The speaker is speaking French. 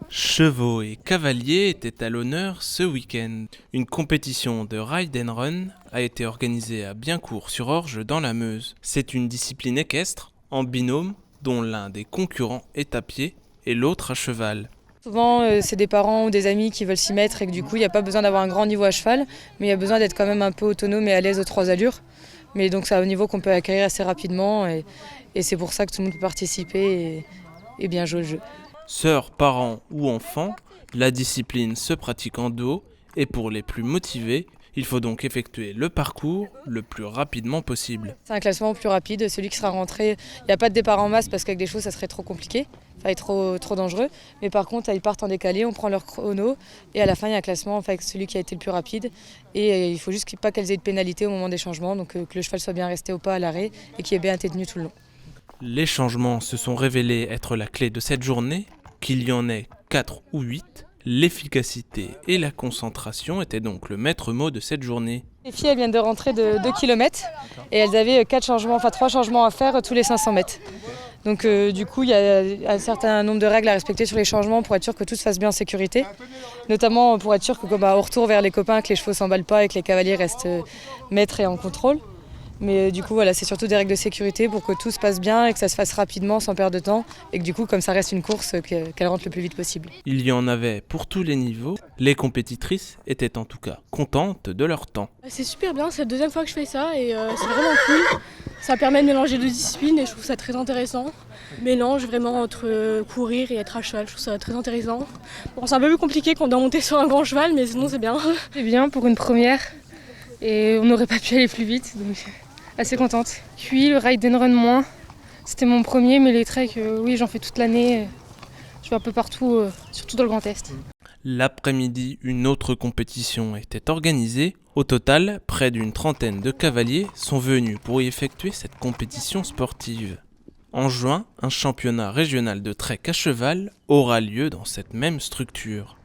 Chevaux et cavaliers étaient à l'honneur ce week-end. Une compétition de ride and run a été organisée à Biencourt-sur-Orge dans la Meuse. C'est une discipline équestre en binôme dont l'un des concurrents est à pied et l'autre à cheval. Souvent, c'est des parents ou des amis qui veulent s'y mettre et que du coup, il n'y a pas besoin d'avoir un grand niveau à cheval, mais il y a besoin d'être quand même un peu autonome et à l'aise aux 3 allures. Mais donc, c'est un niveau qu'on peut acquérir assez rapidement et c'est pour ça que tout le monde peut participer et bien jouer le jeu. Sœurs, parents ou enfants, la discipline se pratique en duo et pour les plus motivés, il faut donc effectuer le parcours le plus rapidement possible. C'est un classement plus rapide, celui qui sera rentré. Il n'y a pas de départ en masse parce qu'avec des chevaux, ça serait trop compliqué, ça va être trop dangereux. Mais par contre, ils partent en décalé, on prend leur chrono et à la fin, il y a un classement avec celui qui a été le plus rapide. Et il faut juste pas qu'elles aient de pénalité au moment des changements, donc que le cheval soit bien resté au pas à l'arrêt et qu'il ait bien été tenu tout le long. Les changements se sont révélés être la clé de cette journée, qu'il y en ait 4 ou 8. L'efficacité et la concentration étaient donc le maître mot de cette journée. Les filles elles viennent de rentrer de 2 km et elles avaient 3 changements à faire tous les 500 mètres. Donc du coup, il y a un certain nombre de règles à respecter sur les changements pour être sûr que tout se fasse bien en sécurité. Notamment pour être sûr que au retour vers les copains, que les chevaux s'emballent pas et que les cavaliers restent maîtres et en contrôle. Mais du coup, voilà, c'est surtout des règles de sécurité pour que tout se passe bien et que ça se fasse rapidement sans perdre de temps. Et que du coup, comme ça reste une course, qu'elle rentre le plus vite possible. Il y en avait pour tous les niveaux. Les compétitrices étaient en tout cas contentes de leur temps. C'est super bien, c'est la deuxième fois que je fais ça et c'est vraiment cool. Ça permet de mélanger deux disciplines et je trouve ça très intéressant. Mélange vraiment entre courir et être à cheval, je trouve ça très intéressant. Bon, c'est un peu plus compliqué qu'on doit monter sur un grand cheval, mais sinon c'est bien. C'est bien pour une première et on n'aurait pas pu aller plus vite, donc assez contente. Puis le ride and run moins, c'était mon premier, mais les treks, oui, j'en fais toute l'année. Je vais un peu partout, surtout dans le Grand Est. L'après-midi, une autre compétition était organisée. Au total, près d'une trentaine de cavaliers sont venus pour y effectuer cette compétition sportive. En juin, un championnat régional de trek à cheval aura lieu dans cette même structure.